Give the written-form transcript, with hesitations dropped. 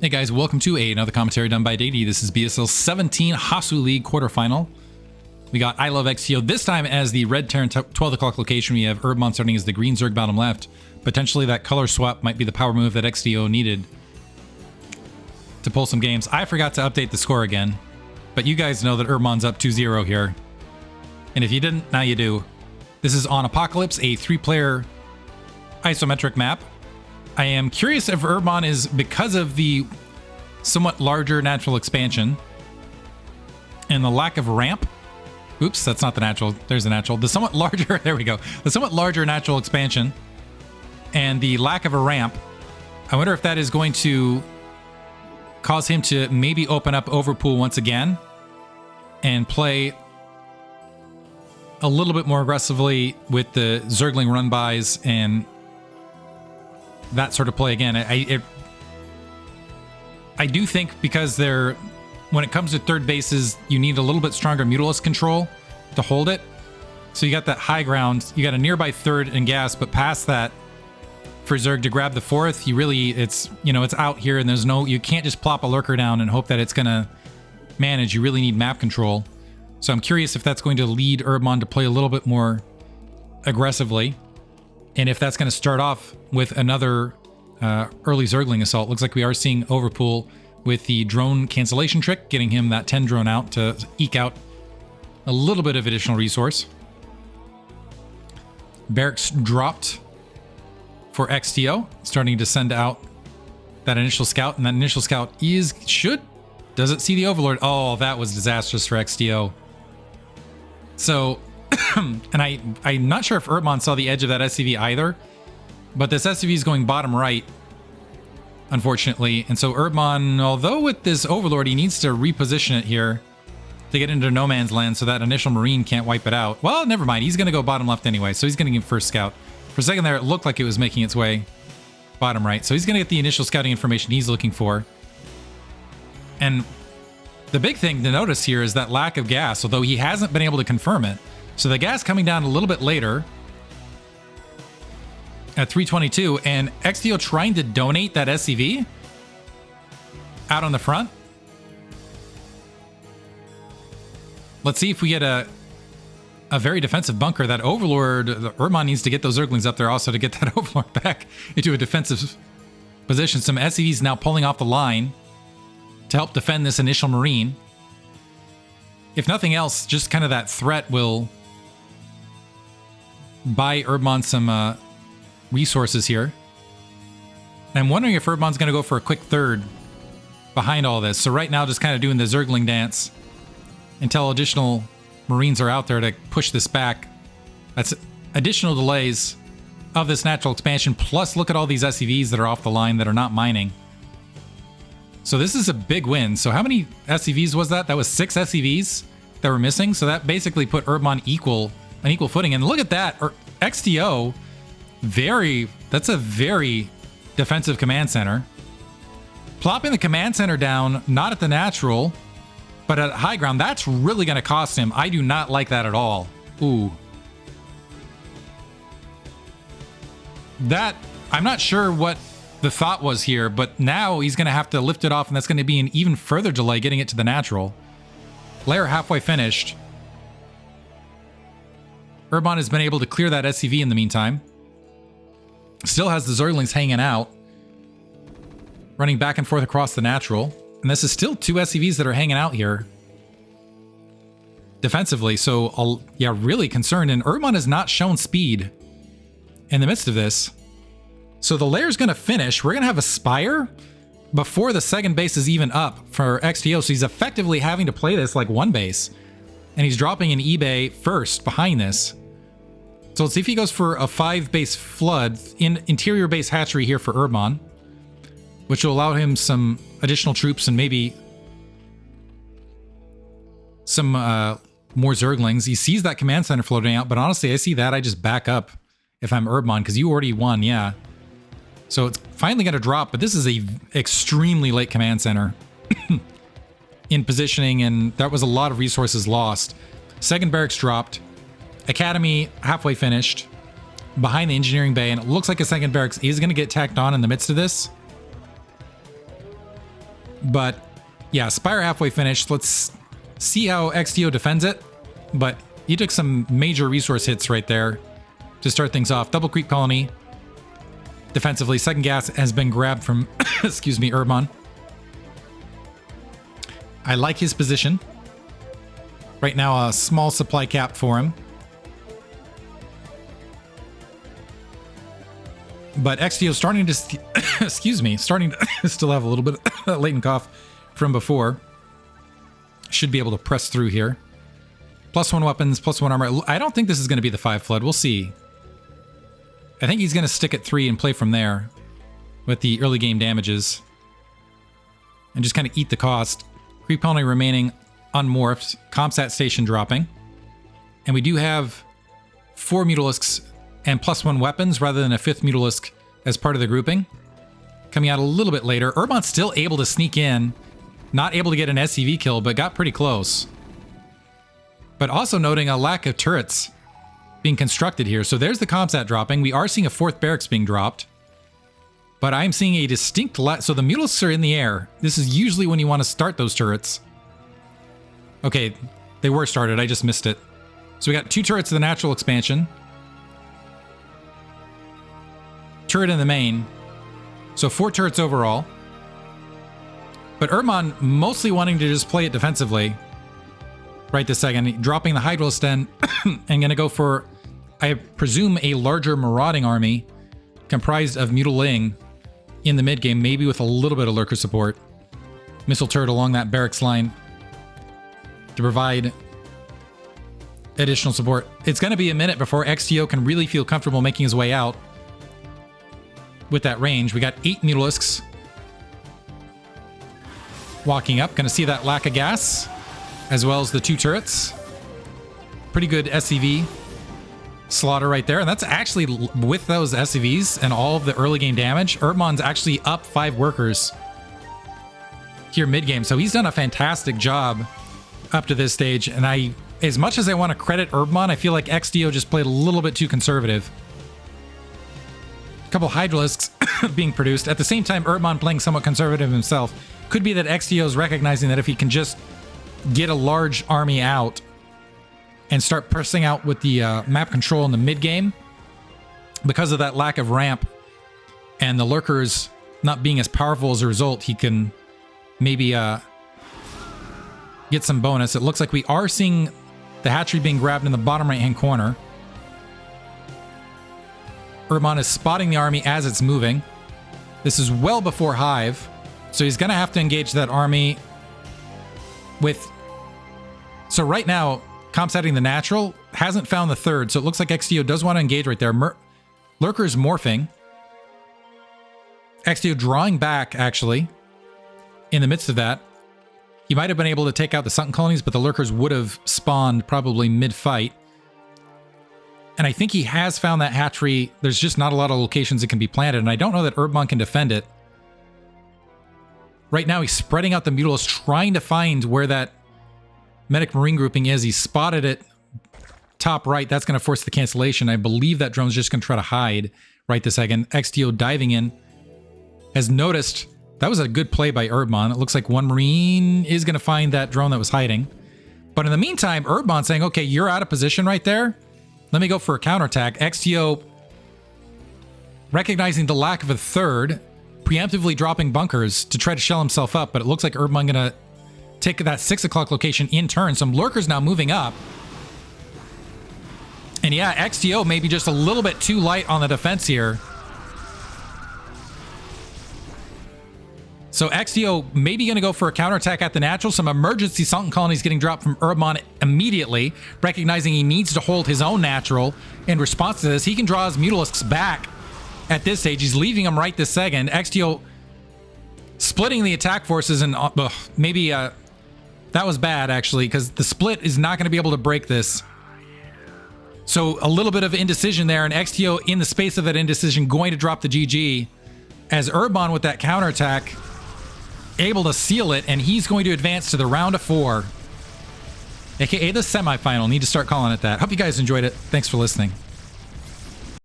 Hey guys, welcome to another commentary done by Diggity. This is BSL 17 Hasuleague quarterfinal. We got Ilovexto this time as the red Terran 12 o'clock location. We have Herbmon starting as the green Zerg bottom left. Potentially that color swap might be the power move that XTO needed to pull some games. I forgot to update the score again, but you guys know that Herbmon's up 2-0 here. And if you didn't, now you do. This is on Apocalypse, a 3-player isometric map. I am curious if Herbmon is, because of the somewhat larger natural expansion and the lack of ramp. Oops, that's not the natural. There's the natural. The somewhat larger, there we go. The somewhat larger natural expansion and the lack of a ramp. I wonder if that is going to cause him to maybe open up Overpool once again and play a little bit more aggressively with the Zergling run-bys and that sort of play again. I do think because when it comes to third bases, you need a little bit stronger Mutalisk control to hold it. So you got that high ground, you got a nearby third and gas, but past that, for Zerg to grab the fourth, it's out here and you can't just plop a lurker down and hope that it's gonna manage. You really need map control. So I'm curious if that's going to lead Herbmon to play a little bit more aggressively. And if that's going to start off with another early Zergling assault. Looks like we are seeing Overpool with the drone cancellation trick, getting him that 10 drone out to eke out a little bit of additional resource. Barracks dropped for XTO, starting to send out that initial scout, and that initial scout does it see the Overlord? Oh, that was disastrous for XTO. So, and I'm not sure if Herbmon saw the edge of that SCV either, but this SCV is going bottom right, unfortunately. And so Herbmon, although with this Overlord, he needs to reposition it here to get into no man's land so that initial Marine can't wipe it out. Well, never mind. He's going to go bottom left anyway, so he's going to get first scout. For a second there, it looked like it was making its way bottom right. So he's going to get the initial scouting information he's looking for. And the big thing to notice here is that lack of gas, although he hasn't been able to confirm it. So the gas coming down a little bit later at 322, and XTO trying to donate that SCV out on the front. Let's see if we get a very defensive bunker. That Overlord, Herbmon needs to get those Zerglings up there also to get that Overlord back into a defensive position. Some SCVs now pulling off the line to help defend this initial Marine. If nothing else, just kind of that threat will buy Herbmon some resources here. And I'm wondering if Herbmon's going to go for a quick third behind all this. So right now, just kind of doing the Zergling dance until additional Marines are out there to push this back. That's additional delays of this natural expansion. Plus, look at all these SCVs that are off the line that are not mining. So this is a big win. So how many SCVs was that? That was 6 SCVs that were missing. So that basically put Herbmon on equal footing. And look at that. XTO, that's a very defensive command center. Plopping the command center down, not at the natural, but at high ground, that's really going to cost him. I do not like that at all. Ooh. I'm not sure what the thought was here, but now he's going to have to lift it off, and that's going to be an even further delay getting it to the natural. Layer halfway finished. Herbmon has been able to clear that SCV in the meantime. Still has the Zerglings hanging out, running back and forth across the natural. And this is still 2 SCVs that are hanging out here defensively. So, yeah, really concerned. And Herbmon has not shown speed in the midst of this. So the layer's going to finish. We're going to have a Spire before the second base is even up for XTO. So he's effectively having to play this like one base. And he's dropping an eBay first behind this. So let's see if he goes for a 5-base flood in interior base hatchery here for Herbmon, which will allow him some additional troops and maybe some more Zerglings. He sees that command center floating out, but honestly, I see that. I just back up if I'm Herbmon, because you already won, yeah. So it's finally going to drop, but this is a extremely late command center in positioning, and that was a lot of resources lost. Second barracks dropped. Academy halfway finished behind the engineering bay, and it looks like a second barracks is going to get tacked on in the midst of this. But yeah, Spire halfway finished. Let's see how XTO defends it. But he took some major resource hits right there to start things off. Double Creep Colony. Defensively, second gas has been grabbed from, excuse me, Herbmon. I like his position. Right now, a small supply cap for him. But XTO starting to, excuse me, starting to still have a little bit of latent cough from before. Should be able to press through here. +1 weapons, +1 armor. I don't think this is going to be the 5 flood. We'll see. I think he's going to stick at 3 and play from there with the early game damages. And just kind of eat the cost. Creep Colony remaining unmorphed. Comsat station dropping. And we do have 4 Mutalisks and +1 weapons rather than a 5th Mutalisk as part of the grouping. Coming out a little bit later. Herbmon's still able to sneak in. Not able to get an SCV kill, but got pretty close. But also noting a lack of turrets being constructed here. So there's the Comsat dropping. We are seeing a 4th barracks being dropped. But I'm seeing a distinct so the Mutalisks are in the air. This is usually when you want to start those turrets. Okay, they were started. I just missed it. So we got 2 turrets of the natural expansion. Turret in the main. So 4 turrets overall. But Herbmon mostly wanting to just play it defensively. Right this second. Dropping the Hydralisk and going to go for, I presume, a larger marauding army comprised of Mutaling in the mid game, maybe with a little bit of lurker support. Missile turret along that barracks line to provide additional support. It's going to be a minute before XTO can really feel comfortable making his way out with that range. We got 8 Mutalisks walking up. Going to see that lack of gas, as well as the 2 turrets. Pretty good SCV slaughter right there. And that's actually, with those SCVs and all of the early game damage, Herbmon's actually up 5 workers here mid-game. So he's done a fantastic job up to this stage. And as much as I want to credit Herbmon, I feel like XTO just played a little bit too conservative. A couple Hydralisks being produced. At the same time, Herbmon playing somewhat conservative himself. Could be that XTO is recognizing that if he can just get a large army out and start pressing out with the map control in the mid game, because of that lack of ramp and the lurkers not being as powerful as a result, he can maybe get some bonus. It looks like we are seeing the hatchery being grabbed in the bottom right hand corner. Herbmon is spotting the army as it's moving. This is well before Hive, so he's going to have to engage that army with... So right now, Comsatting the natural hasn't found the 3rd, so it looks like XTO does want to engage right there. Lurker's morphing. XTO drawing back, actually, in the midst of that. He might have been able to take out the sunken colonies, but the lurkers would have spawned probably mid-fight. And I think he has found that hatchery. There's just not a lot of locations it can be planted, and I don't know that Herbmon can defend it. Right now, he's spreading out the Mutalisks, trying to find where that Medic Marine grouping is. He spotted it top right. That's going to force the cancellation. I believe that drone's just going to try to hide right this second. XTO diving in. Has noticed. That was a good play by Herbmon. It looks like one Marine is going to find that drone that was hiding. But in the meantime, Herbmon saying, okay, you're out of position right there. Let me go for a counterattack. XTO recognizing the lack of a 3rd, preemptively dropping bunkers to try to shell himself up. But it looks like Herbmon going to take that 6 o'clock location in turn. Some lurkers now moving up. And yeah, XTO maybe just a little bit too light on the defense here. So XTO maybe going to go for a counterattack at the natural. Some emergency sunken colonies getting dropped from Herbmon immediately, recognizing he needs to hold his own natural in response to this. He can draw his Mutalisks back at this stage. He's leaving them right this second. XTO splitting the attack forces, and maybe that was bad, actually, because the split is not going to be able to break this. So a little bit of indecision there, and XTO in the space of that indecision going to drop the GG as Herbmon with that counterattack able to seal it, and he's going to advance to the round of 4, aka the semifinal. Need to start calling it that. Hope you guys enjoyed it. Thanks for listening.